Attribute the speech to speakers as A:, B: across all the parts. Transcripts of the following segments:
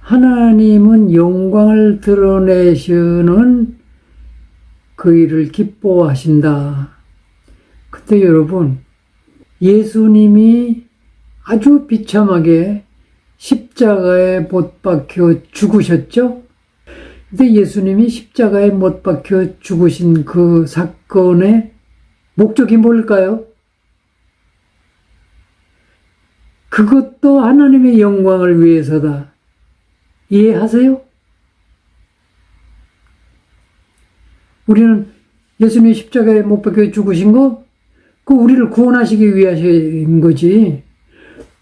A: 하나님은 영광을 드러내시는 그 일을 기뻐하신다. 그때 여러분, 예수님이 아주 비참하게 십자가에 못 박혀 죽으셨죠? 근데 예수님이 십자가에 못 박혀 죽으신 그 사건의 목적이 뭘까요? 그것도 하나님의 영광을 위해서다. 이해하세요? 우리는 예수님이 십자가에 못 박혀 죽으신 거, 그 우리를 구원하시기 위하신 거지.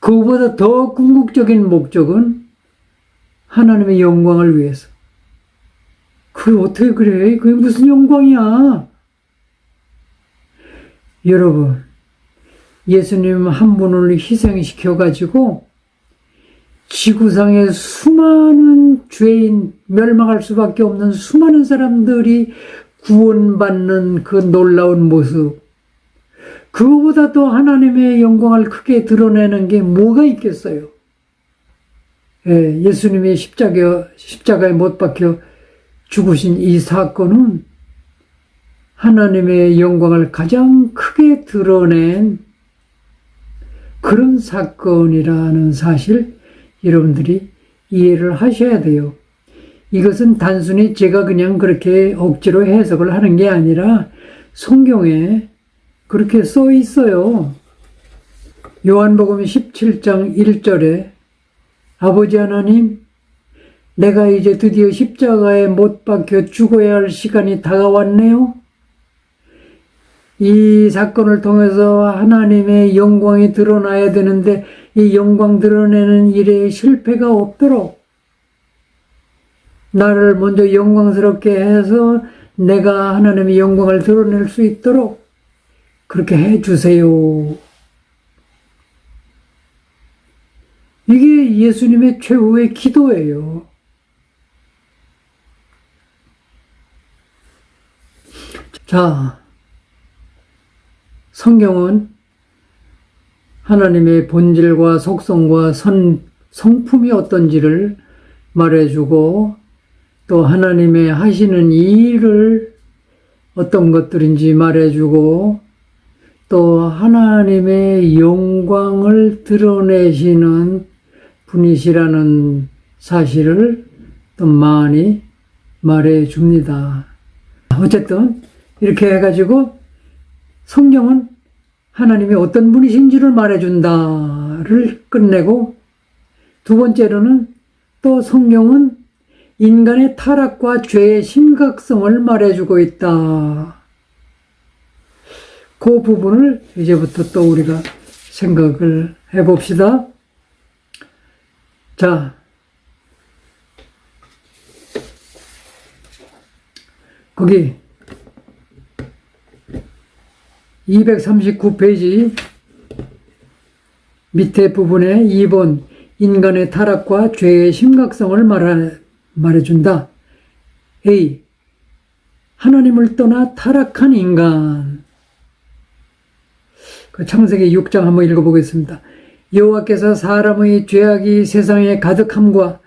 A: 그거보다 더 궁극적인 목적은 하나님의 영광을 위해서. 그게 어떻게 그래? 그게 무슨 영광이야? 여러분, 예수님 한 분을 희생시켜가지고 지구상의 수많은 죄인, 멸망할 수밖에 없는 수많은 사람들이 구원받는 그 놀라운 모습, 그거보다 더 하나님의 영광을 크게 드러내는 게 뭐가 있겠어요? 예수님이 십자가에 못 박혀 죽으신 이 사건은 하나님의 영광을 가장 크게 드러낸 그런 사건이라는 사실, 여러분들이 이해를 하셔야 돼요. 이것은 단순히 제가 그냥 그렇게 억지로 해석을 하는 게 아니라 성경에 그렇게 써 있어요. 요한복음 17장 1절에 아버지 하나님, 내가 이제 드디어 십자가에 못 박혀 죽어야 할 시간이 다가왔네요. 이 사건을 통해서 하나님의 영광이 드러나야 되는데 이 영광 드러내는 일에 실패가 없도록 나를 먼저 영광스럽게 해서 내가 하나님의 영광을 드러낼 수 있도록 그렇게 해주세요. 이게 예수님의 최후의 기도예요. 자, 성경은 하나님의 본질과 속성과 성품이 어떤지를 말해주고 또 하나님의 하시는 일을 어떤 것들인지 말해주고 또 하나님의 영광을 드러내시는 분이시라는 사실을 또 많이 말해줍니다. 어쨌든 이렇게 해가지고 성경은 하나님이 어떤 분이신지를 말해준다를 끝내고, 두 번째로는 또 성경은 인간의 타락과 죄의 심각성을 말해주고 있다. 그 부분을 이제부터 또 우리가 생각을 해봅시다. 자, 거기 239페이지 밑에 부분에 2번 인간의 타락과 죄의 심각성을 말해준다. A. 하나님을 떠나 타락한 인간. 그 창세기 6장 한번 읽어보겠습니다. 여호와께서 사람의 죄악이 세상에 가득함과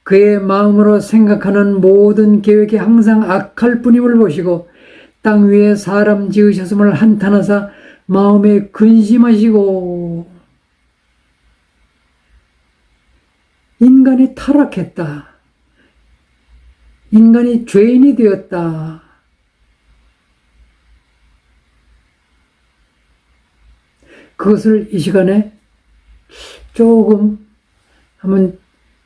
A: 그의 마음으로 생각하는 모든 계획이 항상 악할 뿐임을 보시고 땅 위에 사람 지으셨음을 한탄하사 마음에 근심하시고. 인간이 타락했다. 인간이 죄인이 되었다. 그것을 이 시간에 조금 한번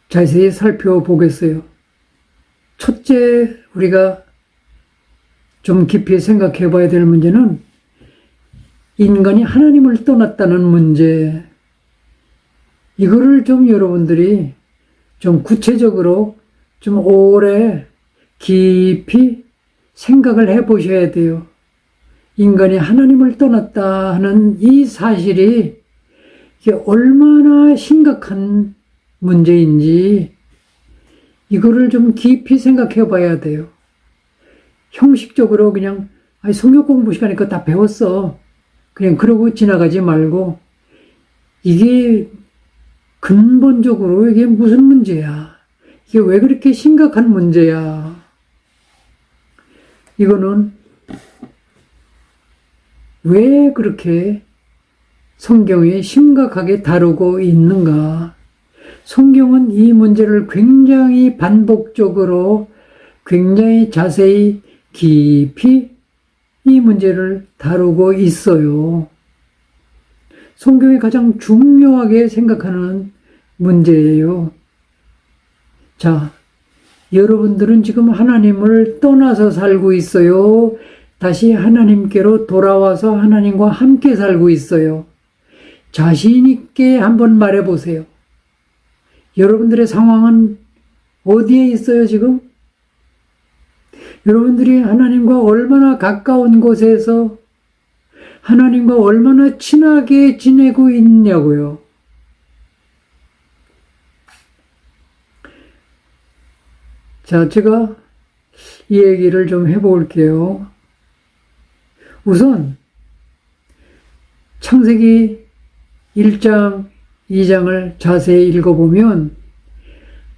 A: 자세히 살펴보겠어요. 첫째, 우리가 좀 깊이 생각해 봐야 될 문제는 인간이 하나님을 떠났다는 문제. 이거를 좀 여러분들이 좀 구체적으로 좀 오래 깊이 생각을 해 보셔야 돼요. 인간이 하나님을 떠났다 하는 이 사실이 이게 얼마나 심각한 문제인지 이거를 좀 깊이 생각해 봐야 돼요. 형식적으로 그냥 성경 공부 시간에 그거 다 배웠어. 그냥 그러고 지나가지 말고 이게 근본적으로 이게 무슨 문제야. 이게 왜 그렇게 심각한 문제야? 이거는 왜 그렇게 성경이 심각하게 다루고 있는가? 성경은 이 문제를 굉장히 반복적으로 굉장히 자세히 깊이 이 문제를 다루고 있어요. 성경이 가장 중요하게 생각하는 문제예요. 자, 여러분들은 지금 하나님을 떠나서 살고 있어요. 다시 하나님께로 돌아와서 하나님과 함께 살고 있어요. 자신 있게 한번 말해 보세요. 여러분들의 상황은 어디에 있어요, 지금? 여러분들이 하나님과 얼마나 가까운 곳에서 하나님과 얼마나 친하게 지내고 있냐고요. 자, 제가 이 얘기를 좀 해볼게요. 우선 창세기 1장, 2장을 자세히 읽어보면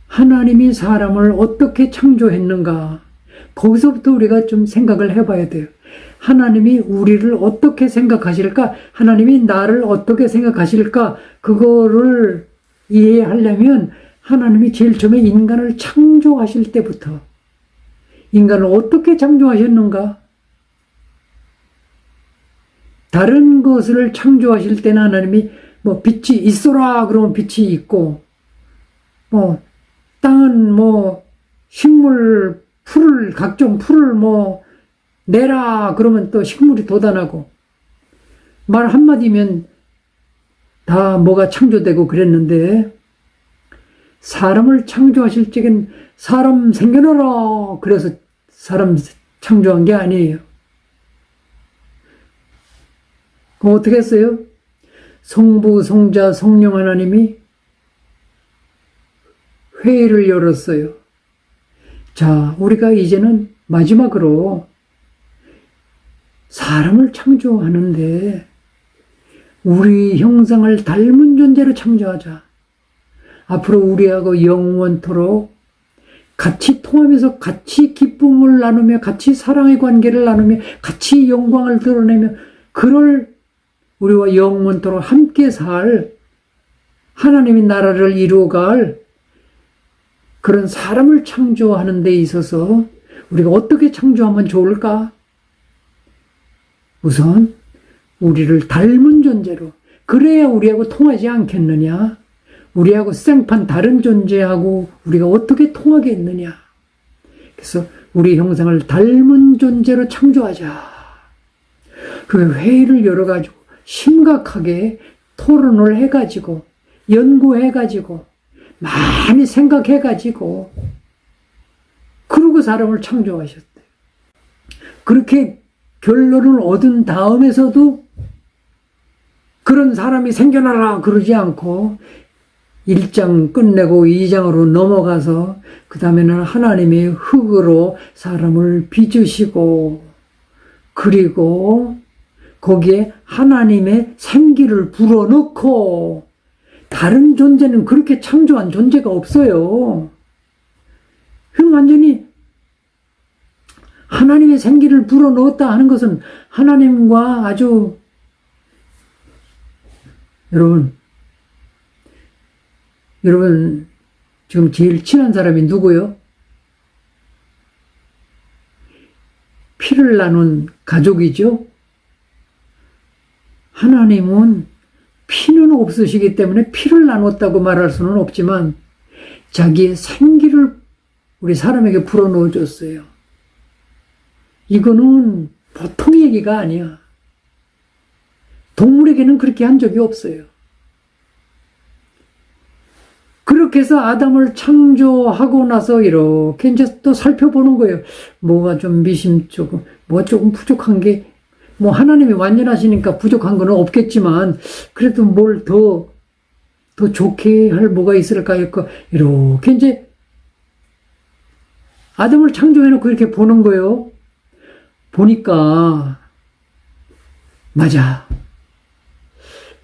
A: 하나님이 사람을 어떻게 창조했는가, 거기서부터 우리가 좀 생각을 해봐야 돼요. 하나님이 우리를 어떻게 생각하실까? 하나님이 나를 어떻게 생각하실까? 그거를 이해하려면 하나님이 제일 처음에 인간을 창조하실 때부터 인간을 어떻게 창조하셨는가? 다른 것을 창조하실 때는 하나님이 뭐 빛이 있어라 그러면 빛이 있고, 뭐 땅은 뭐 식물, 풀을, 각종 풀을 뭐 내라 그러면 또 식물이 돋아나고, 말 한마디면 다 뭐가 창조되고 그랬는데, 사람을 창조하실 적엔 사람 생겨나라 그래서 사람 창조한 게 아니에요. 그럼 어떻게 했어요? 성부, 성자, 성령 하나님이 회의를 열었어요. 자, 우리가 이제는 마지막으로 사람을 창조하는데 우리 형상을 닮은 존재로 창조하자. 앞으로 우리하고 영원토록 같이 통하면서 같이 기쁨을 나누며 같이 사랑의 관계를 나누며 같이 영광을 드러내며 그럴 우리와 영원토록 함께 살 하나님의 나라를 이루어갈 그런 사람을 창조하는 데 있어서 우리가 어떻게 창조하면 좋을까? 우선 우리를 닮은 존재로, 그래야 우리하고 통하지 않겠느냐? 우리하고 생판 다른 존재하고 우리가 어떻게 통하겠느냐? 그래서 우리 형상을 닮은 존재로 창조하자. 그 회의를 열어가지고 심각하게 토론을 해가지고 연구해가지고 많이 생각해가지고 그러고 사람을 창조하셨대요. 그렇게 결론을 얻은 다음에서도 그런 사람이 생겨나라 그러지 않고 1장 끝내고 2장으로 넘어가서 그 다음에는 하나님의 흙으로 사람을 빚으시고 그리고 거기에 하나님의 생기를 불어넣고, 다른 존재는 그렇게 창조한 존재가 없어요. 완전히 하나님의 생기를 불어넣었다 하는 것은 하나님과 아주, 여러분 지금 제일 친한 사람이 누구요? 피를 나눈 가족이죠. 하나님은 피는 없으시기 때문에 피를 나눴다고 말할 수는 없지만 자기의 생기를 우리 사람에게 불어넣어 줬어요. 이거는 보통 얘기가 아니야. 동물에게는 그렇게 한 적이 없어요. 그렇게 해서 아담을 창조하고 나서 이렇게 이제 또 살펴보는 거예요. 뭐가 좀 미심쩍고, 뭐가 조금 부족한 게, 뭐 하나님이 완전하시니까 부족한 건 없겠지만, 그래도 뭘 더 좋게 할 뭐가 있을까 했고, 이렇게 이제 아담을 창조해놓고 이렇게 보는 거예요. 보니까, 맞아.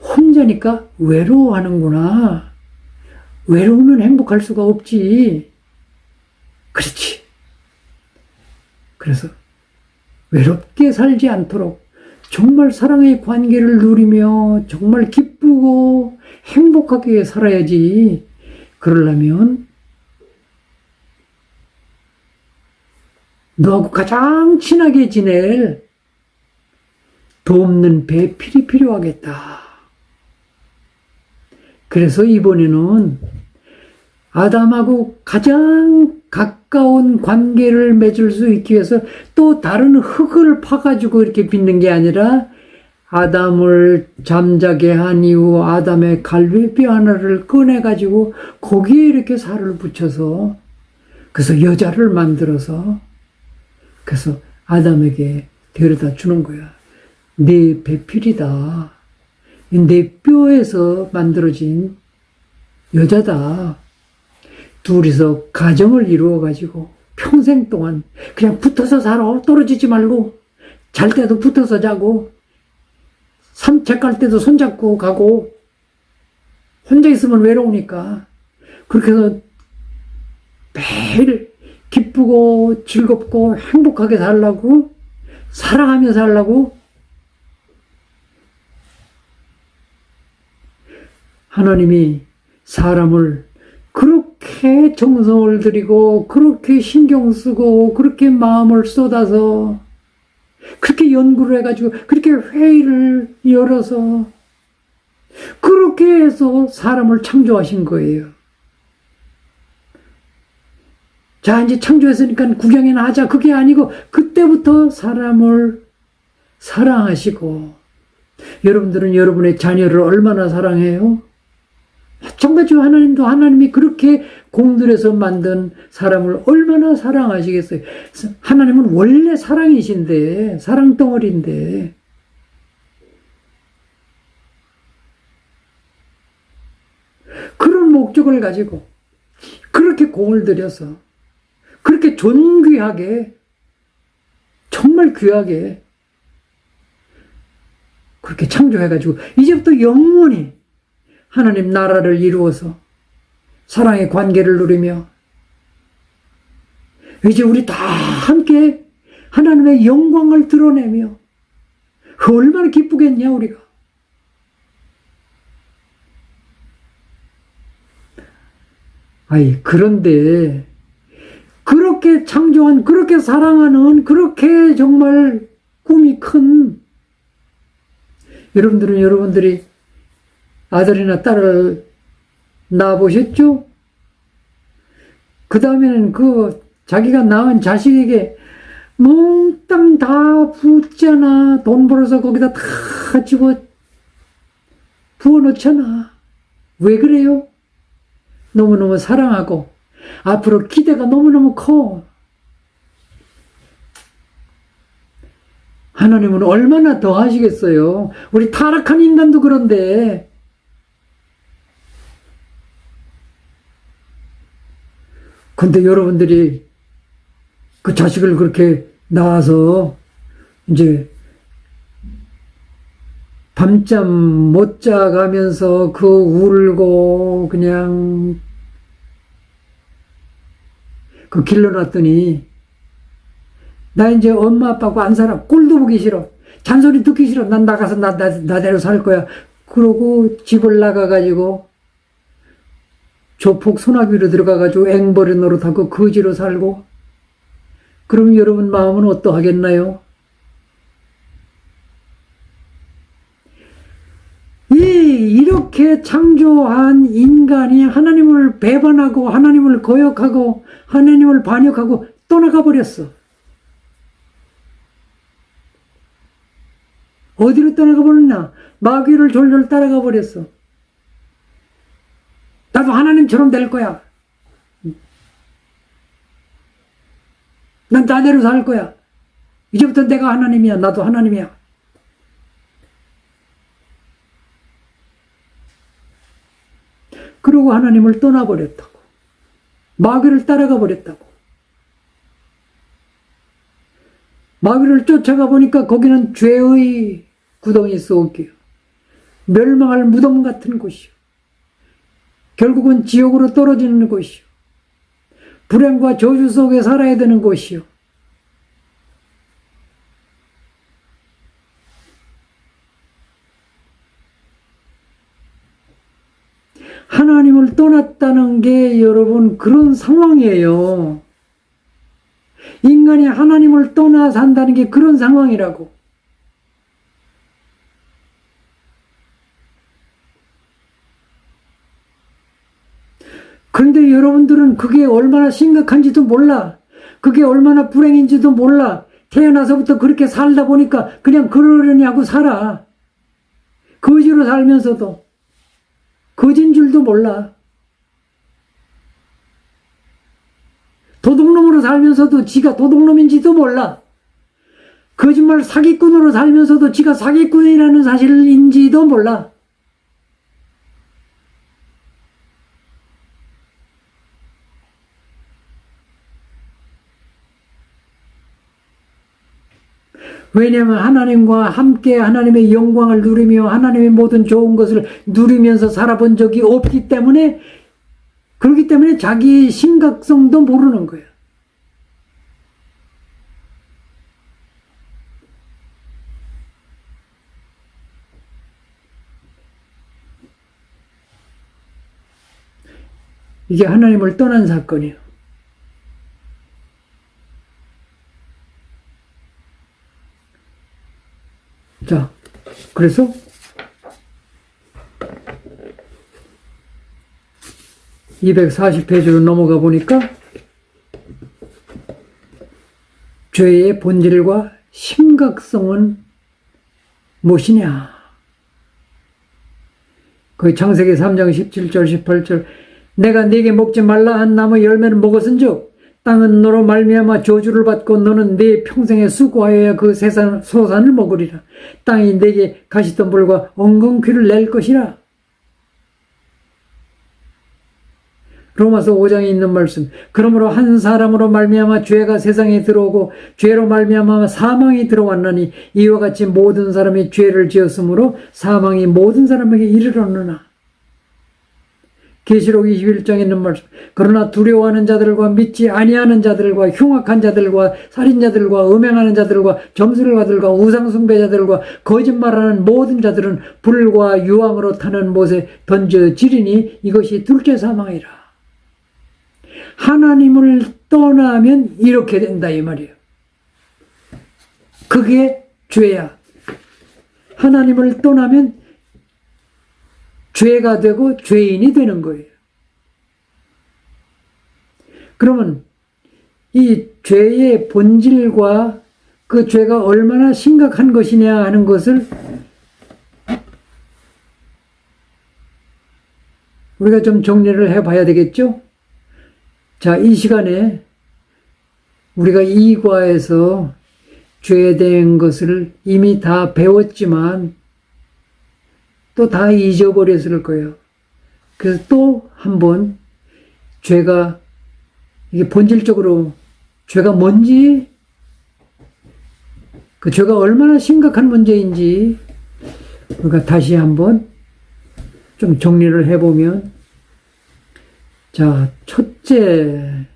A: 혼자니까 외로워하는구나. 외로우면 행복할 수가 없지. 그렇지. 그래서 외롭게 살지 않도록 정말 사랑의 관계를 누리며 정말 기쁘고 행복하게 살아야지. 그러려면 너하고 가장 친하게 지낼 돕는 배필이 필요하겠다. 그래서 이번에는 아담하고 가장 가까운 관계를 맺을 수 있기 위해서 또 다른 흙을 파가지고 이렇게 빚는 게 아니라 아담을 잠자게 한 이후 아담의 갈비뼈 하나를 꺼내가지고 거기에 이렇게 살을 붙여서 그래서 여자를 만들어서 그래서 아담에게 데려다 주는 거야. 내 배필이다. 내 뼈에서 만들어진 여자다. 둘이서 가정을 이루어가지고 평생 동안 그냥 붙어서 살아. 떨어지지 말고. 잘 때도 붙어서 자고 산책 갈 때도 손잡고 가고 혼자 있으면 외로우니까 그렇게 해서 매일 기쁘고 즐겁고 행복하게 살라고 사랑하며 살라고 하나님이 사람을 그렇게 정성을 들이고 그렇게 신경 쓰고 그렇게 마음을 쏟아서 그렇게 연구를 해가지고 그렇게 회의를 열어서 그렇게 해서 사람을 창조하신 거예요. 자, 이제 창조했으니까 구경이나 하자. 그게 아니고 그때부터 사람을 사랑하시고 여러분들은 여러분의 자녀를 얼마나 사랑해요? 마찬가지로 하나님도 하나님이 그렇게 공들여서 만든 사람을 얼마나 사랑하시겠어요? 하나님은 원래 사랑이신데 사랑덩어리인데 그런 목적을 가지고 그렇게 공을 들여서 그렇게 존귀하게 정말 귀하게 그렇게 창조해가지고 이제부터 영원히 하나님 나라를 이루어서 사랑의 관계를 누리며 이제 우리 다 함께 하나님의 영광을 드러내며 얼마나 기쁘겠냐 우리가. 그런데 그렇게 창조한 그렇게 사랑하는 그렇게 정말 꿈이 큰 여러분들은 여러분들이 아들이나 딸을 낳아보셨죠? 그 다음에는 자기가 낳은 자식에게 몽땅 다 붓잖아. 돈 벌어서 거기다 다 부어놓잖아. 왜 그래요? 너무너무 사랑하고 앞으로 기대가 너무너무 커. 하나님은 얼마나 더 하시겠어요? 우리 타락한 인간도 그런데 근데 여러분들이 그 자식을 그렇게 낳아서 이제 밤잠 못 자가면서 울고 그냥 길러놨더니 나 이제 엄마 아빠하고 안 살아. 꼴도 보기 싫어. 잔소리 듣기 싫어. 난 나가서 나대로 살 거야. 그러고 집을 나가가지고 조폭 소나기로 들어가가지고 앵벌이 노릇하고 거지로 살고 그럼 여러분 마음은 어떠하겠나요? 이렇게 창조한 인간이 하나님을 배반하고 하나님을 거역하고 하나님을 반역하고 떠나가 버렸어. 어디로 떠나가 버렸냐? 마귀를 졸졸 따라가 버렸어. 나도 하나님처럼 될 거야. 난 나대로 살 거야. 이제부터 내가 하나님이야. 나도 하나님이야. 그러고 하나님을 떠나버렸다고. 마귀를 따라가 버렸다고. 마귀를 쫓아가 보니까 거기는 죄의 구덩이 속이요. 멸망할 무덤 같은 곳이요. 결국은 지옥으로 떨어지는 곳이요. 불행과 저주 속에 살아야 되는 곳이요. 하나님을 떠났다는 게 여러분 그런 상황이에요. 인간이 하나님을 떠나 산다는 게 그런 상황이라고. 그런데 여러분들은 그게 얼마나 심각한지도 몰라. 그게 얼마나 불행인지도 몰라. 태어나서부터 그렇게 살다 보니까 그냥 그러려냐고 살아. 거지로 살면서도. 거진 줄도 몰라. 도둑놈으로 살면서도 지가 도둑놈인지도 몰라. 거짓말 사기꾼으로 살면서도 지가 사기꾼이라는 사실인지도 몰라. 왜냐하면 하나님과 함께 하나님의 영광을 누리며 하나님의 모든 좋은 것을 누리면서 살아본 적이 없기 때문에, 그렇기 때문에 자기의 심각성도 모르는 거예요. 이게 하나님을 떠난 사건이에요. 자, 그래서 (240페이지로) 넘어가 보니까 죄의 본질과 심각성은 무엇이냐? 그 창세기 3장 17절 18절 내가 네게 먹지 말라 한 나무 열매를 먹었은즉 땅은 너로 말미암아 저주를 받고 너는 네 평생에 수고하여야 그 소산을 먹으리라. 땅이 네게 가시덤불과 엉겅퀴를 낼 것이라. 로마서 5장에 있는 말씀. 그러므로 한 사람으로 말미암아 죄가 세상에 들어오고 죄로 말미암아 사망이 들어왔나니 이와 같이 모든 사람이 죄를 지었으므로 사망이 모든 사람에게 이르렀느나. 계시록 21장에 있는 말씀. 그러나 두려워하는 자들과 믿지 아니하는 자들과 흉악한 자들과 살인자들과 음행하는 자들과 점술가들과 우상숭배자들과 거짓말하는 모든 자들은 불과 유황으로 타는 못에 던져지리니 이것이 둘째 사망이라. 하나님을 떠나면 이렇게 된다 이 말이에요. 그게 죄야. 하나님을 떠나면 죄가 되고 죄인이 되는 거예요. 그러면 이 죄의 본질과 그 죄가 얼마나 심각한 것이냐 하는 것을 우리가 좀 정리를 해봐야 되겠죠? 자, 이 시간에 우리가 이 과에서 죄에 대한 것을 이미 다 배웠지만 또 다 잊어버렸을 거예요. 그래서 또 한번 죄가, 이게 본질적으로 죄가 뭔지, 그 죄가 얼마나 심각한 문제인지 우리가 다시 한번 좀 정리를 해보면, 자, 첫째,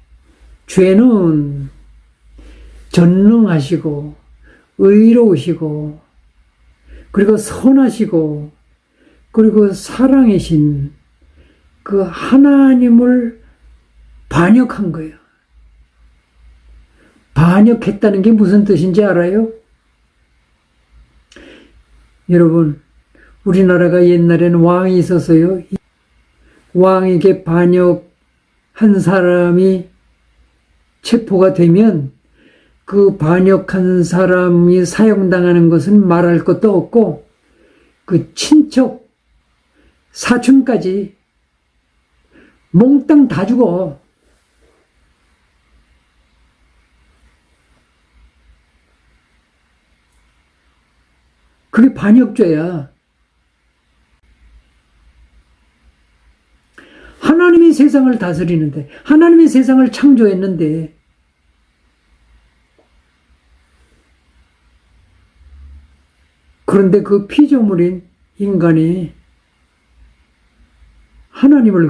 A: 죄는 전능하시고 의로우시고 그리고 선하시고 그리고 사랑이신 그 하나님을 반역한 거예요. 반역했다는 게 무슨 뜻인지 알아요? 여러분, 우리나라가 옛날에는 왕이 있었어요. 왕에게 반역한 사람이 체포가 되면 그 반역한 사람이 사형당하는 것은 말할 것도 없고 그 친척, 사촌까지 몽땅 다 죽어. 그게 반역죄야. 하나님이 세상을 다스리는데, 하나님이 세상을 창조했는데, 그런데 그 피조물인 인간이 하나님을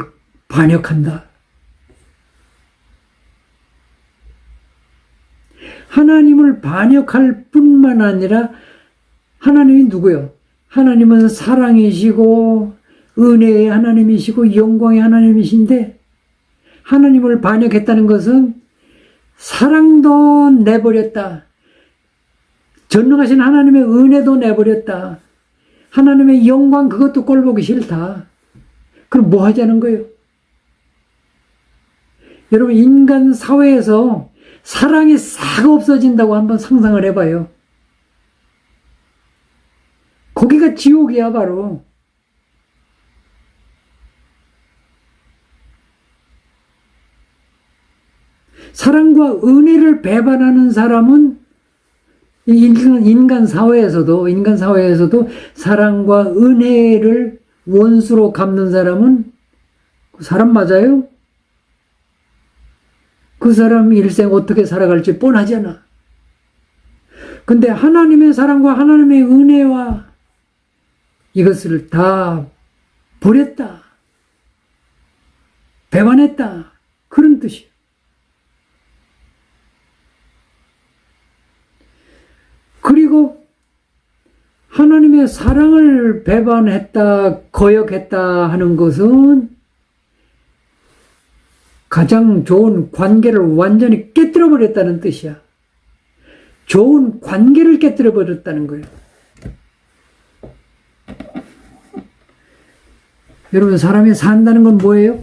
A: 반역한다. 하나님을 반역할 뿐만 아니라 하나님이 누구요? 하나님은 사랑이시고 은혜의 하나님이시고 영광의 하나님이신데 하나님을 반역했다는 것은 사랑도 내버렸다. 전능하신 하나님의 은혜도 내버렸다. 하나님의 영광 그것도 꼴보기 싫다. 그럼 뭐 하자는 거예요? 여러분 인간 사회에서 사랑이 싹 없어진다고 한번 상상을 해봐요. 거기가 지옥이야 바로. 사랑과 은혜를 배반하는 사람은 인간 사회에서도 사랑과 은혜를 원수로 갚는 사람은 그 사람 맞아요? 그 사람 일생 어떻게 살아갈지 뻔하잖아. 근데 하나님의 사랑과 하나님의 은혜와 이것을 다 버렸다. 배반했다. 그런 뜻이에요. 그리고 하나님의 사랑을 배반했다, 거역했다 하는 것은 가장 좋은 관계를 완전히 깨뜨려 버렸다는 뜻이야. 좋은 관계를 깨뜨려 버렸다는 거예요. 여러분 사람이 산다는 건 뭐예요?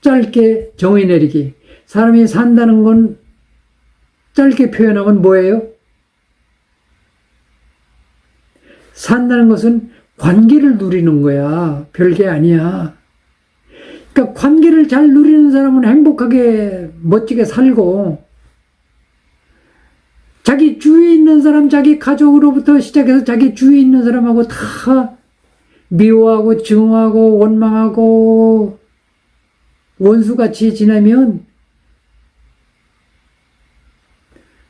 A: 짧게 정의 내리기. 사람이 산다는 건 짧게 표현하면 뭐예요? 산다는 것은 관계를 누리는 거야. 별게 아니야. 그러니까 관계를 잘 누리는 사람은 행복하게 멋지게 살고 자기 주위에 있는 사람, 자기 가족으로부터 시작해서 자기 주위에 있는 사람하고 다 미워하고 증오하고 원망하고 원수같이 지내면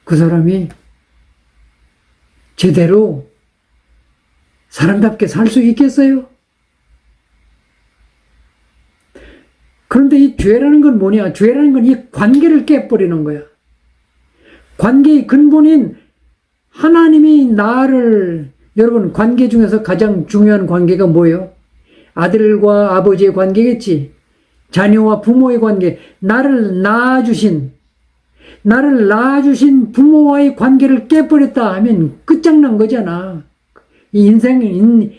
A: 그 사람이 제대로 사람답게 살 수 있겠어요? 그런데 이 죄라는 건 뭐냐? 죄라는 건 이 관계를 깨버리는 거야. 관계의 근본인 하나님이 나를, 여러분 관계 중에서 가장 중요한 관계가 뭐예요? 아들과 아버지의 관계겠지. 자녀와 부모의 관계. 나를 낳아주신 부모와의 관계를 깨버렸다 하면 끝장난 거잖아. 인생으로는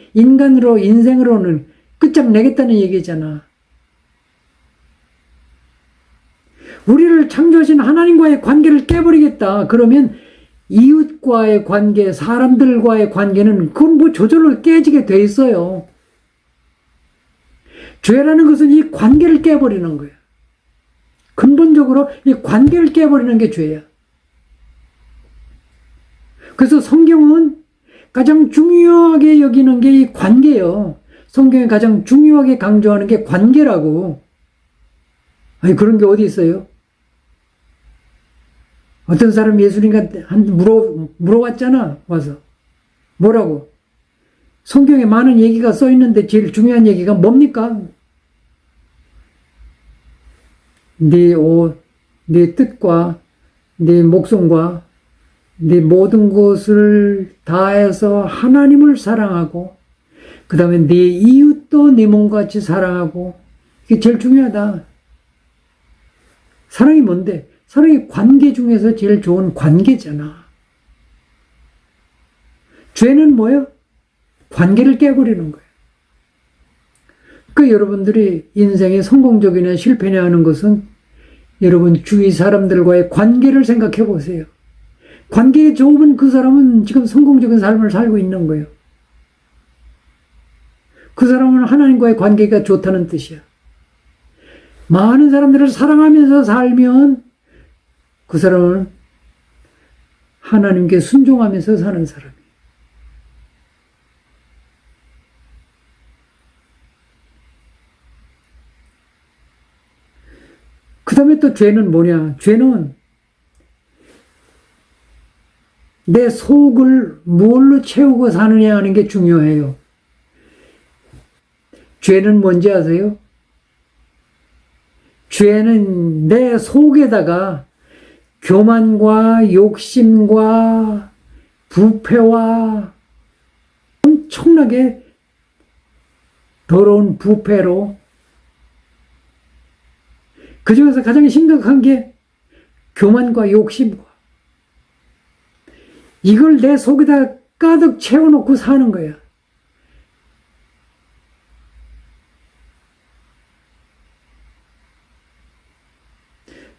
A: 끝장내겠다는 얘기잖아. 우리를 창조하신 하나님과의 관계를 깨버리겠다. 그러면 이웃과의 관계, 사람들과의 관계는 그건 뭐 저절로 깨지게 돼 있어요. 죄라는 것은 이 관계를 깨버리는 거예요. 근본적으로 이 관계를 깨버리는 게 죄야. 그래서 성경은 가장 중요하게 여기는 게 이 관계예요. 성경이 가장 중요하게 강조하는 게 관계라고. 아니 그런 게 어디 있어요? 어떤 사람 예수님한테 물어봤잖아. 와서 뭐라고? 성경에 많은 얘기가 써 있는데 제일 중요한 얘기가 뭡니까? 네 뜻과 네 목숨과 네 모든 것을 다해서 하나님을 사랑하고 그 다음에 네 이웃도 네 몸같이 사랑하고 이게 제일 중요하다. 사랑이 뭔데? 사랑이 관계 중에서 제일 좋은 관계잖아. 죄는 뭐예요? 관계를 깨버리는 거예요. 그 여러분들이 인생에 성공적이냐 실패냐 하는 것은 여러분 주위 사람들과의 관계를 생각해 보세요. 관계가 좋으면 그 사람은 지금 성공적인 삶을 살고 있는 거예요. 그 사람은 하나님과의 관계가 좋다는 뜻이야. 많은 사람들을 사랑하면서 살면 그 사람은 하나님께 순종하면서 사는 사람이에요. 그 다음에 또 죄는 뭐냐? 죄는 내 속을 뭘로 채우고 사느냐 하는 게 중요해요. 죄는 뭔지 아세요? 죄는 내 속에다가 교만과 욕심과 부패와 엄청나게 더러운 부패로, 그 중에서 가장 심각한 게 교만과 욕심과, 이걸 내 속에다 가득 채워놓고 사는 거야.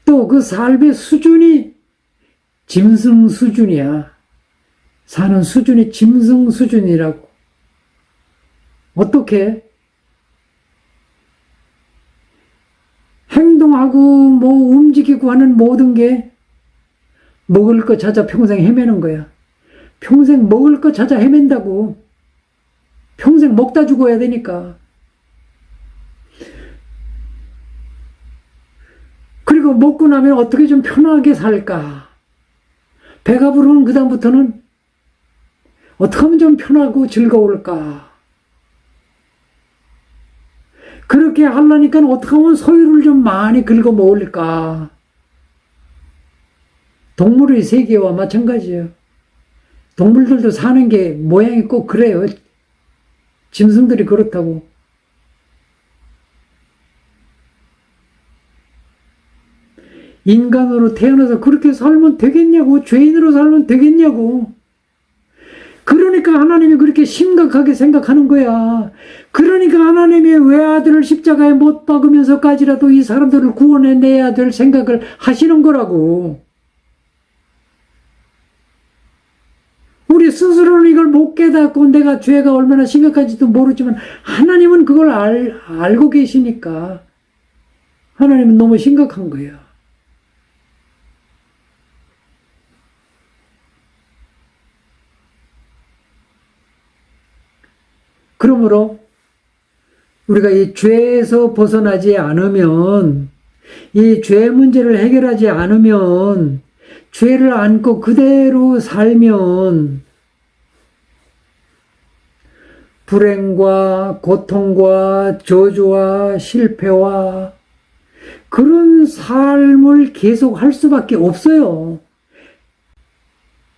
A: 또 그 삶의 수준이 짐승 수준이야. 사는 수준이 짐승 수준이라고. 어떻게? 행동하고 뭐 움직이고 하는 모든 게 먹을 거 찾아 평생 헤매는 거야. 평생 먹을 거 찾아 헤맨다고. 평생 먹다 죽어야 되니까. 그리고 먹고 나면 어떻게 좀 편하게 살까? 배가 부르면 그다음부터는 어떻게 하면 좀 편하고 즐거울까? 그렇게 하려니까 어떻게 하면 소유를 좀 많이 긁어 모을까? 동물의 세계와 마찬가지예요. 동물들도 사는 게 모양이 꼭 그래요. 짐승들이 그렇다고. 인간으로 태어나서 그렇게 살면 되겠냐고. 죄인으로 살면 되겠냐고. 그러니까 하나님이 그렇게 심각하게 생각하는 거야. 그러니까 하나님이 외아들을 십자가에 못 박으면서까지라도 이 사람들을 구원해내야 될 생각을 하시는 거라고. 우리 스스로는 이걸 못 깨닫고 내가 죄가 얼마나 심각한지도 모르지만 하나님은 그걸 알고 계시니까 하나님은 너무 심각한 거야. 그러므로 우리가 이 죄에서 벗어나지 않으면, 이 죄 문제를 해결하지 않으면, 죄를 안고 그대로 살면 불행과 고통과 저주와 실패와 그런 삶을 계속 할 수밖에 없어요.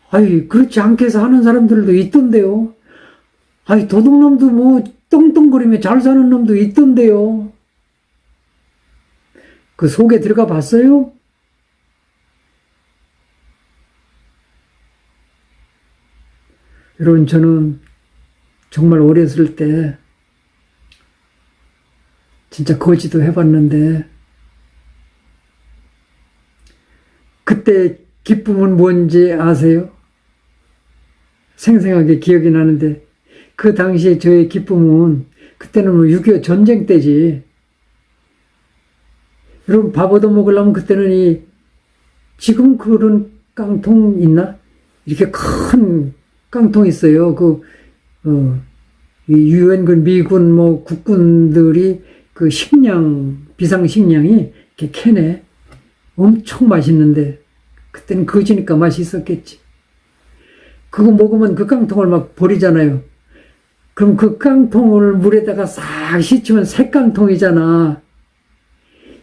A: 아이, 그렇지 않게 해서 하는 사람들도 있던데요. 아이, 도둑놈도 뭐 떵떵거리며 잘 사는 놈도 있던데요. 그 속에 들어가 봤어요? 여러분, 저는 정말 어렸을 때 진짜 거지도 해봤는데 그때 기쁨은 뭔지 아세요? 생생하게 기억이 나는데 그 당시에 저의 기쁨은, 그때는 뭐 6.25 전쟁 때지. 여러분, 밥 얻어 먹으려면 그때는 지금 그런 깡통 있나? 이렇게 큰 깡통 있어요. 이 유엔군, 미군, 뭐 국군들이 그 식량, 비상식량이 이렇게 캔에 엄청 맛있는데, 그때는 거지니까 맛있었겠지. 그거 먹으면 그 깡통을 막 버리잖아요. 그럼 그 깡통을 물에다가 싹 씻으면 새 깡통이잖아.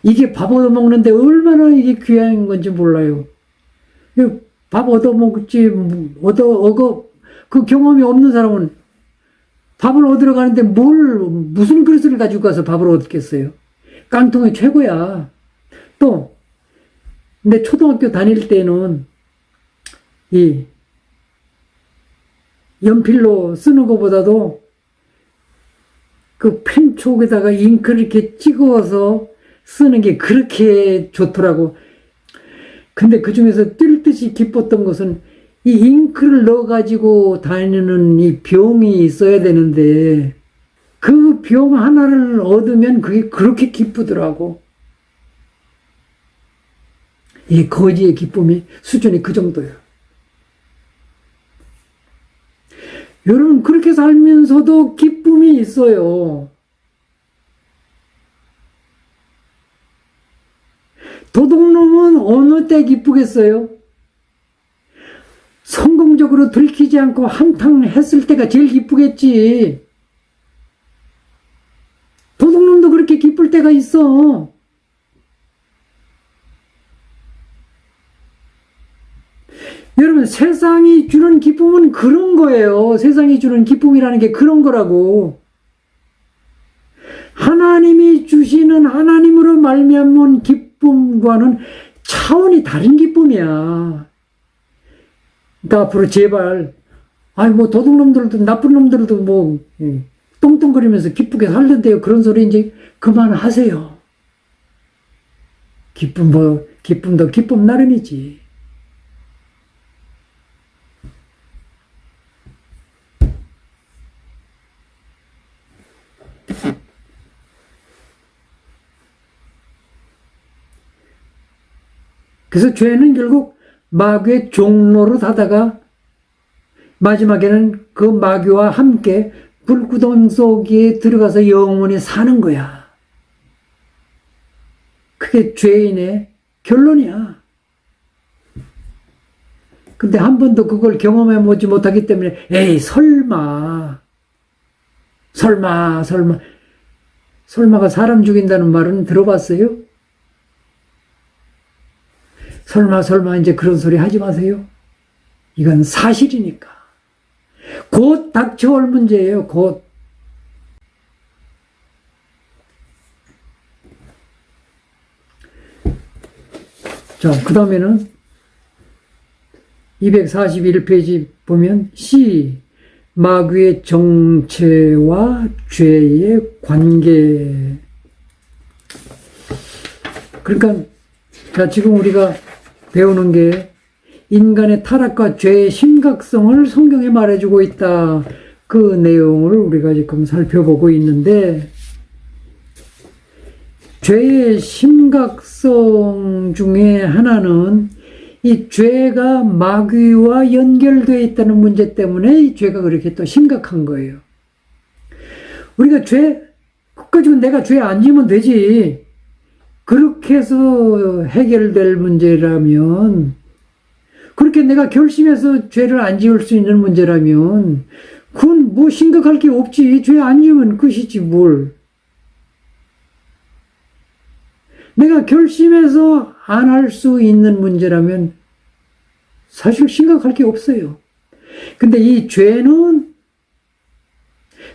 A: 이게 밥 얻어 먹는데 얼마나 이게 귀한 건지 몰라요. 밥 얻어 먹지, 그 경험이 없는 사람은 밥을 얻으러 가는데 무슨 그릇을 가지고 가서 밥을 얻겠어요? 깡통이 최고야. 또, 근데 초등학교 다닐 때는 이 연필로 쓰는 것보다도 그 펜촉에다가 잉크를 이렇게 찍어서 쓰는 게 그렇게 좋더라고. 근데 그 중에서 뛸 듯이 기뻤던 것은 이 잉크를 넣어가지고 다니는 이 병이 있어야 되는데 그 병 하나를 얻으면 그게 그렇게 기쁘더라고. 이 거지의 기쁨이 수준이 그 정도야. 여러분, 그렇게 살면서도 기쁨이 있어요. 도둑놈은 어느 때 기쁘겠어요? 성공적으로 들키지 않고 한탕 했을 때가 제일 기쁘겠지. 도둑놈도 그렇게 기쁠 때가 있어. 왜냐하면 세상이 주는 기쁨은 그런 거예요. 세상이 주는 기쁨이라는 게 그런 거라고. 하나님이 주시는 하나님으로 말미암은 기쁨과는 차원이 다른 기쁨이야. 그러니까 앞으로 제발 뭐 도둑놈들도 나쁜 놈들도 뭐 똥똥거리면서 기쁘게 살던데요. 그런 소리 이제 그만하세요. 기쁨도 기쁨 나름이지. 그래서 죄는 결국 마귀의 종로로 하다가 마지막에는 그 마귀와 함께 불구덩 속에 들어가서 영원히 사는 거야. 그게 죄인의 결론이야. 근데 한 번도 그걸 경험해 보지 못하기 때문에 에이 설마가 사람 죽인다는 말은 들어봤어요? 설마 이제 그런 소리 하지 마세요. 이건 사실이니까. 곧 닥쳐올 문제예요. 곧. 자, 그 다음에는 241페이지 보면 마귀의 정체와 죄의 관계. 그러니까 자, 지금 우리가 배우는 게 인간의 타락과 죄의 심각성을 성경에 말해주고 있다. 그 내용을 우리가 지금 살펴보고 있는데, 죄의 심각성 중에 하나는 이 죄가 마귀와 연결되어 있다는 문제 때문에 이 죄가 그렇게 또 심각한 거예요. 우리가 끝까지 내가 죄 안 지면 되지. 그렇게 해서 해결될 문제라면, 그렇게 내가 결심해서 죄를 안 지을 수 있는 문제라면, 그건 뭐 심각할 게 없지. 죄 안 지으면 끝이지, 뭘. 내가 결심해서 안 할 수 있는 문제라면, 사실 심각할 게 없어요. 근데 이 죄는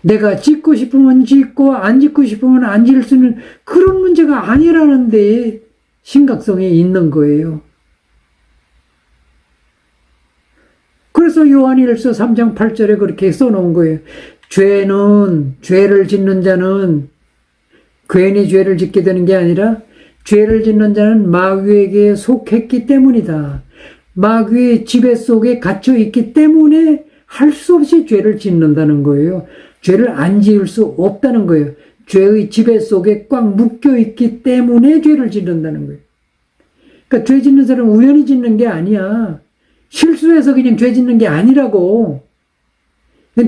A: 내가 짓고 싶으면 짓고 안 짓고 싶으면 안 지을 수 있는 그런 문제가 아니라는 데에 심각성이 있는 거예요. 그래서 요한일서 3장 8절에 그렇게 써놓은 거예요. 죄를 짓는 자는 괜히 죄를 짓게 되는 게 아니라 죄를 짓는 자는 마귀에게 속했기 때문이다. 마귀의 지배 속에 갇혀 있기 때문에 할 수 없이 죄를 짓는다는 거예요. 죄를 안 지을 수 없다는 거예요. 죄의 지배 속에 꽉 묶여 있기 때문에 죄를 짓는다는 거예요. 그러니까 죄 짓는 사람은 우연히 짓는 게 아니야. 실수해서 그냥 죄 짓는 게 아니라고.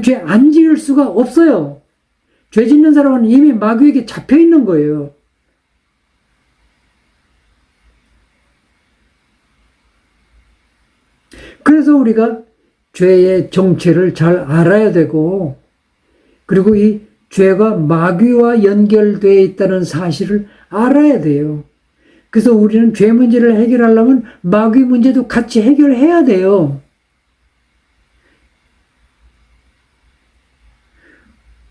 A: 죄 안 지을 수가 없어요. 죄 짓는 사람은 이미 마귀에게 잡혀 있는 거예요. 그래서 우리가 죄의 정체를 잘 알아야 되고, 그리고 이 죄가 마귀와 연결되어 있다는 사실을 알아야 돼요. 그래서 우리는 죄 문제를 해결하려면 마귀 문제도 같이 해결해야 돼요.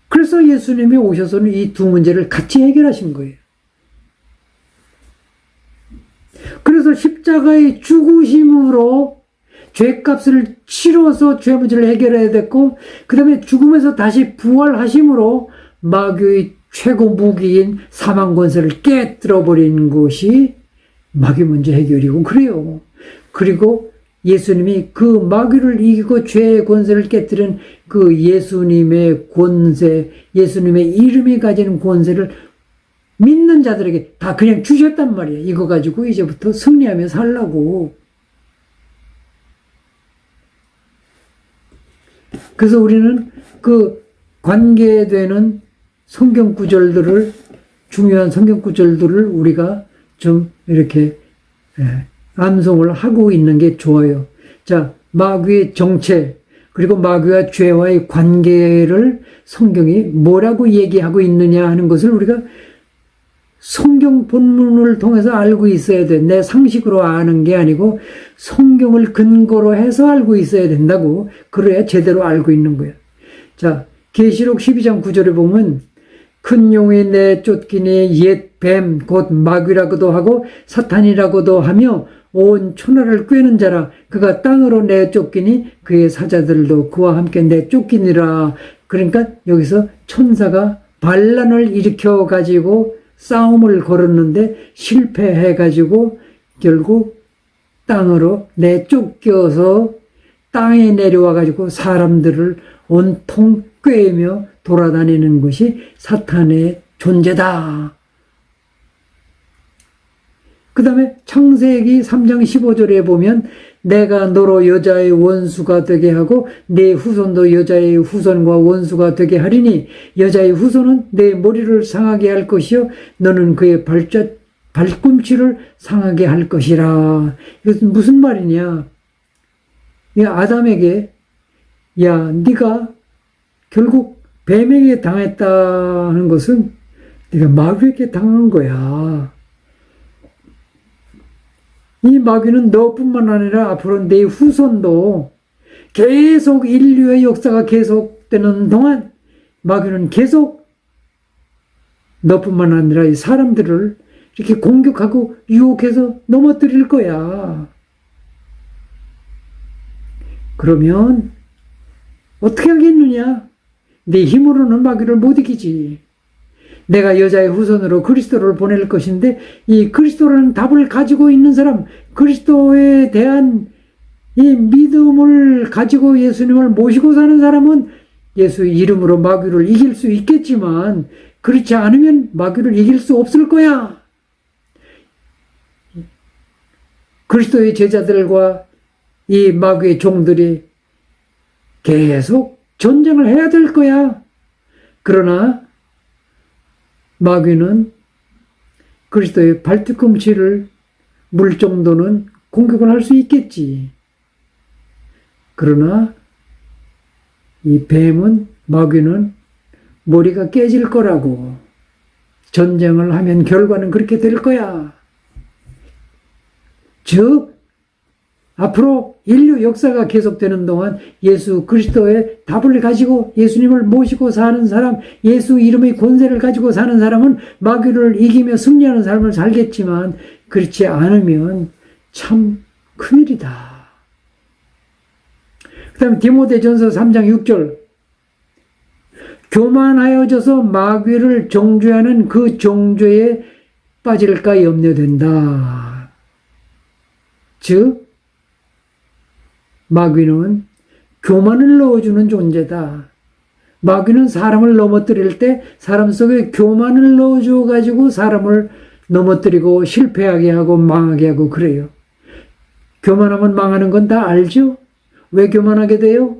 A: 그래서 예수님이 오셔서는 이 두 문제를 같이 해결하신 거예요. 그래서 십자가의 죽으심으로 죄값을 치러서 죄 문제를 해결해야 됐고, 그 다음에 죽음에서 다시 부활하심으로 마귀의 최고 무기인 사망 권세를 깨뜨려버린 것이 마귀 문제 해결이고 그래요. 그리고 예수님이 그 마귀를 이기고 죄의 권세를 깨뜨린 그 예수님의 권세, 예수님의 이름이 가진 권세를 믿는 자들에게 다 그냥 주셨단 말이에요. 이거 가지고 이제부터 승리하며 살라고. 그래서 우리는 그 관계되는 성경 구절들을, 중요한 성경 구절들을 우리가 좀 이렇게 암송을 하고 있는 게 좋아요. 자, 마귀의 정체, 그리고 마귀와 죄와의 관계를 성경이 뭐라고 얘기하고 있느냐 하는 것을 우리가 성경 본문을 통해서 알고 있어야 돼. 내 상식으로 아는 게 아니고 성경을 근거로 해서 알고 있어야 된다고. 그래야 제대로 알고 있는 거야. 자, 계시록 12장 9절에 보면 큰 용이 내쫓기니 옛 뱀 곧 마귀라고도 하고 사탄이라고도 하며 온 천하를 꿰는 자라. 그가 땅으로 내쫓기니 그의 사자들도 그와 함께 내쫓기니라. 그러니까 여기서 천사가 반란을 일으켜 가지고 싸움을 걸었는데 실패해 가지고 결국 땅으로 내쫓겨서 땅에 내려와 가지고 사람들을 온통 꿰며 돌아다니는 것이 사탄의 존재다. 그 다음에 창세기 3장 15절에 보면 내가 너로 여자의 원수가 되게 하고 네 후손도 여자의 후손과 원수가 되게 하리니 여자의 후손은 내 머리를 상하게 할 것이요 너는 그의 발꿈치를 상하게 할 것이라. 이것은 무슨 말이냐? 아담에게 야 네가 결국 뱀에게 당했다는 것은 네가 마귀에게 당한 거야. 이 마귀는 너뿐만 아니라 앞으로 내 후손도 계속 인류의 역사가 계속되는 동안 마귀는 계속 너뿐만 아니라 이 사람들을 이렇게 공격하고 유혹해서 넘어뜨릴 거야. 그러면 어떻게 하겠느냐? 네 힘으로는 마귀를 못 이기지. 내가 여자의 후손으로 그리스도를 보낼 것인데 이 그리스도라는 답을 가지고 있는 사람, 그리스도에 대한 이 믿음을 가지고 예수님을 모시고 사는 사람은 예수의 이름으로 마귀를 이길 수 있겠지만 그렇지 않으면 마귀를 이길 수 없을 거야. 그리스도의 제자들과 이 마귀의 종들이 계속 전쟁을 해야 될 거야. 그러나 마귀는 그리스도의 발뒤꿈치를 물 정도는 공격을 할 수 있겠지. 그러나 이 뱀은, 마귀는 머리가 깨질 거라고. 전쟁을 하면 결과는 그렇게 될 거야. 즉 앞으로 인류 역사가 계속되는 동안 예수 그리스도의 답을 가지고 예수님을 모시고 사는 사람, 예수 이름의 권세를 가지고 사는 사람은 마귀를 이기며 승리하는 삶을 살겠지만 그렇지 않으면 참 큰일이다. 그 다음에 디모데전서 3장 6절 교만하여져서 마귀를 정죄하는 그 정죄에 빠질까 염려된다. 즉 마귀는 교만을 넣어주는 존재다. 마귀는 사람을 넘어뜨릴 때 사람 속에 교만을 넣어줘 가지고 사람을 넘어뜨리고 실패하게 하고 망하게 하고 그래요. 교만하면 망하는 건 다 알죠? 왜 교만하게 돼요?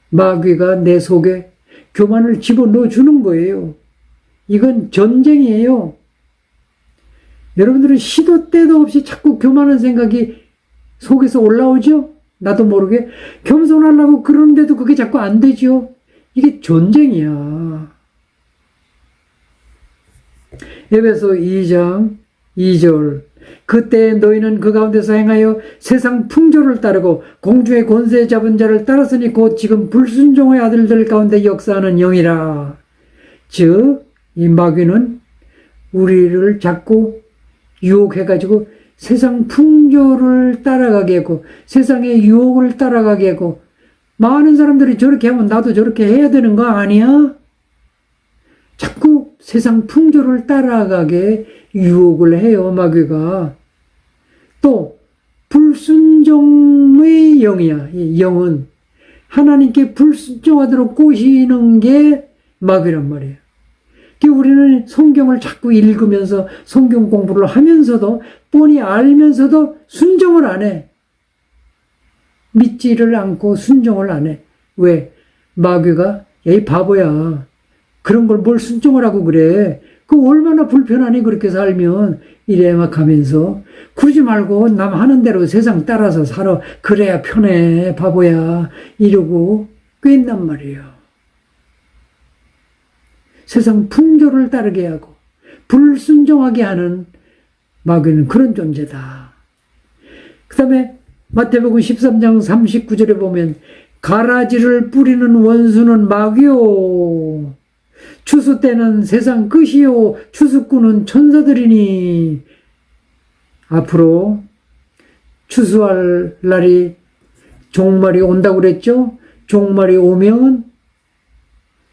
A: 마귀가 내 속에 교만을 집어넣어 주는 거예요. 이건 전쟁이에요. 여러분들은 시도 때도 없이 자꾸 교만한 생각이 속에서 올라오죠? 나도 모르게 겸손하려고 그러는데도 그게 자꾸 안 되죠? 이게 전쟁이야. 에베소 2장 2절 그때 너희는 그 가운데서 행하여 세상 풍조를 따르고 공주의 권세 잡은 자를 따랐으니 곧 지금 불순종의 아들들 가운데 역사하는 영이라. 즉 이 마귀는 우리를 자꾸 유혹해가지고 세상 풍조를 따라가게 하고 세상의 유혹을 따라가게 하고 많은 사람들이 저렇게 하면 나도 저렇게 해야 되는 거 아니야? 자꾸 세상 풍조를 따라가게 유혹을 해요, 마귀가. 또 불순종의 영이야. 이 영은 하나님께 불순종하도록 꼬시는 게 마귀란 말이에요. 우리는 성경을 자꾸 읽으면서 성경 공부를 하면서도 뻔히 알면서도 순종을 안 해. 믿지를 않고 순종을 안 해. 왜? 마귀가 야, 이 바보야. 그런 걸 뭘 순종을 하고 그래. 그 얼마나 불편하니 그렇게 살면 이래 막 하면서 그러지 말고 남 하는 대로 세상 따라서 살아. 그래야 편해 바보야. 이러고 꿰인단 말이에요. 세상 풍조를 따르게 하고 불순종하게 하는 마귀는 그런 존재다. 그 다음에 마태복음 13장 39절에 보면 가라지를 뿌리는 원수는 마귀요 추수 때는 세상 끝이요 추수꾼은 천사들이니. 앞으로 추수할 날이 종말이 온다고 그랬죠. 종말이 오면,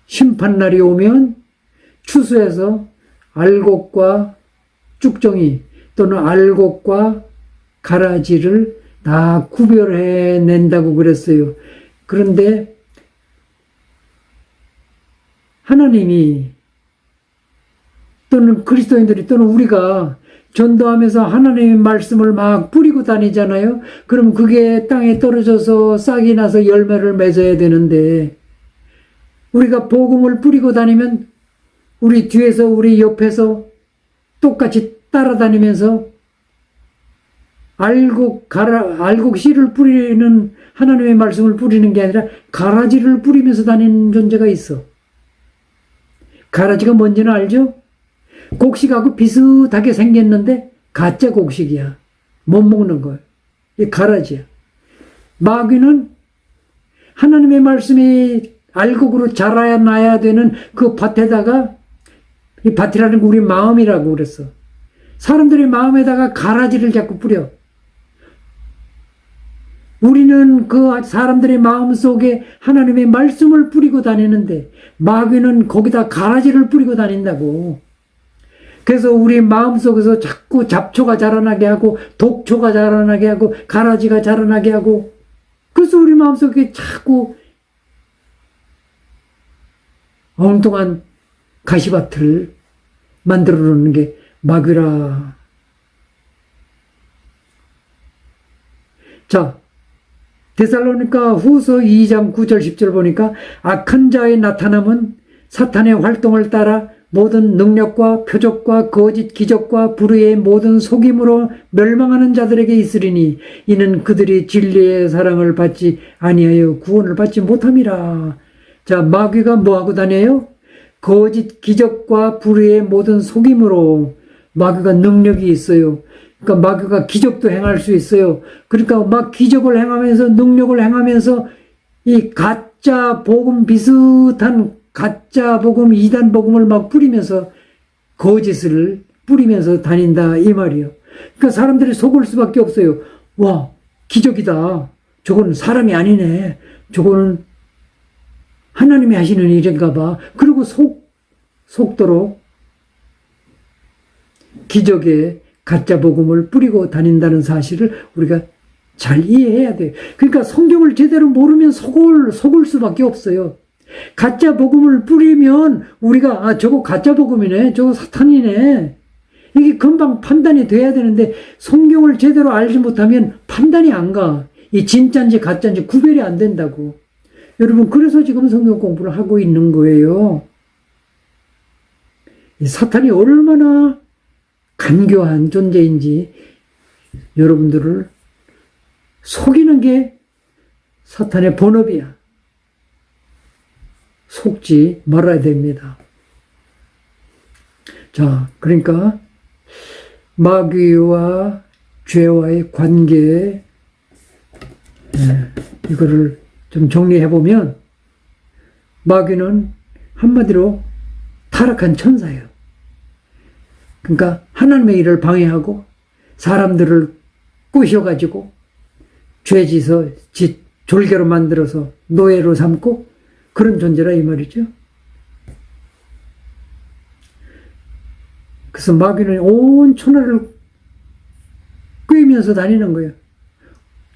A: 심판날이 오면 추수해서 알곡과 쭉정이 또는 알곡과 가라지를 다 구별해낸다고 그랬어요. 그런데 하나님이 또는 그리스도인들이 또는 우리가 전도하면서 하나님의 말씀을 막 뿌리고 다니잖아요. 그럼 그게 땅에 떨어져서 싹이 나서 열매를 맺어야 되는데 우리가 복음을 뿌리고 다니면 우리 뒤에서 우리 옆에서 똑같이 따라다니면서 알곡 씨를 뿌리는 하나님의 말씀을 뿌리는 게 아니라 가라지를 뿌리면서 다니는 존재가 있어. 가라지가 뭔지는 알죠? 곡식하고 비슷하게 생겼는데 가짜 곡식이야. 못 먹는 거야. 이 가라지야. 마귀는 하나님의 말씀이 알곡으로 자라나야 되는 그 밭에다가, 이 밭이라는 게 우리 마음이라고 그랬어. 사람들의 마음에다가 가라지를 자꾸 뿌려. 우리는 그 사람들의 마음 속에 하나님의 말씀을 뿌리고 다니는데 마귀는 거기다 가라지를 뿌리고 다닌다고. 그래서 우리 마음 속에서 자꾸 잡초가 자라나게 하고 독초가 자라나게 하고 가라지가 자라나게 하고, 그래서 우리 마음 속에 자꾸 엉뚱한 가시밭을 만들어 놓는 게 마귀라. 자, 데살로니가 후서 2장 9절 10절 보니까 악한 자의 나타남은 사탄의 활동을 따라 모든 능력과 표적과 거짓 기적과 불의의 모든 속임으로 멸망하는 자들에게 있으리니 이는 그들이 진리의 사랑을 받지 아니하여 구원을 받지 못함이라. 자, 마귀가 뭐하고 다녀요? 거짓 기적과 불의의 모든 속임으로. 마귀가 능력이 있어요. 그러니까 마귀가 기적도 행할 수 있어요. 그러니까 막 기적을 행하면서 능력을 행하면서 이 가짜 복음, 비슷한 가짜 복음, 이단 복음을 막 뿌리면서 거짓을 뿌리면서 다닌다 이 말이에요. 그러니까 사람들이 속을 수밖에 없어요. 와, 기적이다. 저거는 사람이 아니네. 저거는 하나님이 하시는 일인가 봐. 그리고 속도록 기적에 가짜 복음을 뿌리고 다닌다는 사실을 우리가 잘 이해해야 돼요. 그러니까 성경을 제대로 모르면 속을 수밖에 없어요. 가짜 복음을 뿌리면 우리가 저거 가짜 복음이네, 저거 사탄이네, 이게 금방 판단이 돼야 되는데 성경을 제대로 알지 못하면 판단이 안 가. 이 진짜인지 가짜인지 구별이 안 된다고. 여러분, 그래서 지금 성경 공부를 하고 있는 거예요. 이 사탄이 얼마나 간교한 존재인지 여러분들을 속이는 게 사탄의 본업이야. 속지 말아야 됩니다. 자, 그러니까 마귀와 죄와의 관계, 이거를 좀 정리해보면 마귀는 한마디로 타락한 천사예요. 그러니까 하나님의 일을 방해하고 사람들을 꼬셔가지고 죄짓어 졸개로 만들어서 노예로 삼고 그런 존재라 이 말이죠. 그래서 마귀는 온 천하를 꿰면서 다니는 거예요.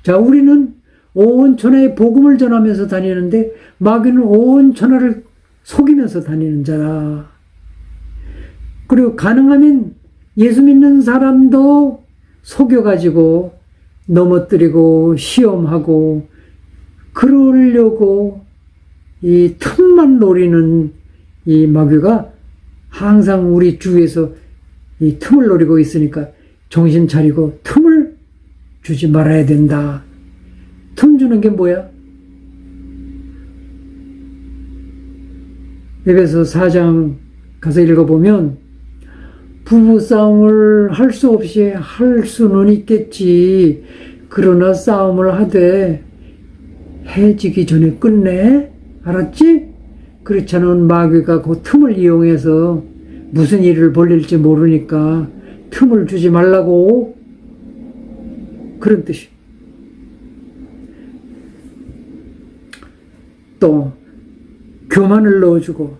A: 자, 우리는 온 천하에 복음을 전하면서 다니는데 마귀는 온 천하를 속이면서 다니는 자라. 그리고 가능하면 예수 믿는 사람도 속여가지고 넘어뜨리고 시험하고 그러려고 이 틈만 노리는 이 마귀가 항상 우리 주위에서 이 틈을 노리고 있으니까 정신 차리고 틈을 주지 말아야 된다. 틈 주는 게 뭐야? 에베소 4장 가서 읽어보면 부부싸움을 할 수 없이 할 수는 있겠지. 그러나 싸움을 하되 해지기 전에 끝내. 알았지? 그렇지 않으면 마귀가 그 틈을 이용해서 무슨 일을 벌릴지 모르니까 틈을 주지 말라고. 그런 뜻이. 또 교만을 넣어주고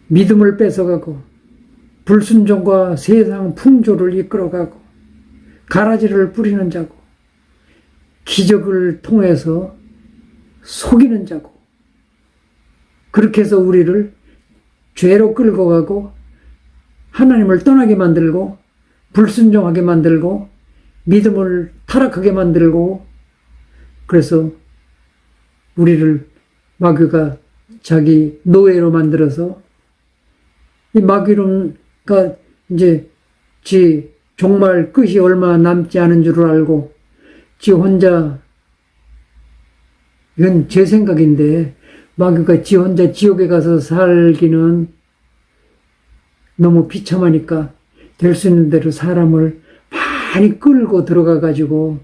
A: 믿음을 뺏어가고 불순종과 세상 풍조를 이끌어가고 가라지를 뿌리는 자고 기적을 통해서 속이는 자고 그렇게 해서 우리를 죄로 끌고 가고 하나님을 떠나게 만들고 불순종하게 만들고 믿음을 타락하게 만들고 그래서 우리를 마귀가 자기 노예로 만들어서 이 마귀가 이제 지 정말 끝이 얼마 남지 않은 줄 알고 지 혼자 이건 제 생각인데 마귀가 지 혼자 지옥에 가서 살기는 너무 비참하니까 될 수 있는 대로 사람을 많이 끌고 들어가 가지고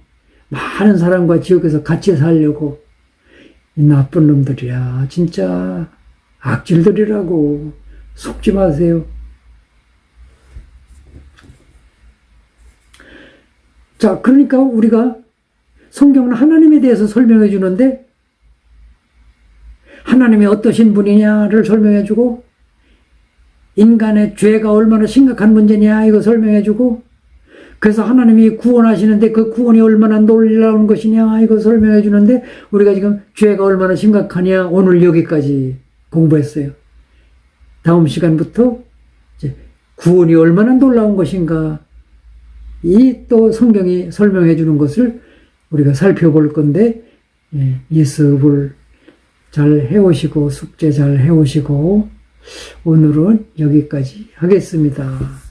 A: 많은 사람과 지옥에서 같이 살려고 이 나쁜 놈들이야. 진짜 악질들이라고. 속지 마세요. 자, 그러니까 우리가 성경은 하나님에 대해서 설명해 주는데 하나님이 어떠신 분이냐를 설명해 주고 인간의 죄가 얼마나 심각한 문제냐 이거 설명해 주고 그래서 하나님이 구원하시는데 그 구원이 얼마나 놀라운 것이냐 이거 설명해 주는데 우리가 지금 죄가 얼마나 심각하냐 오늘 여기까지 공부했어요. 다음 시간부터 이제 구원이 얼마나 놀라운 것인가 이 또 성경이 설명해 주는 것을 우리가 살펴볼 건데 예습을 잘 해오시고 숙제 잘 해오시고 오늘은 여기까지 하겠습니다.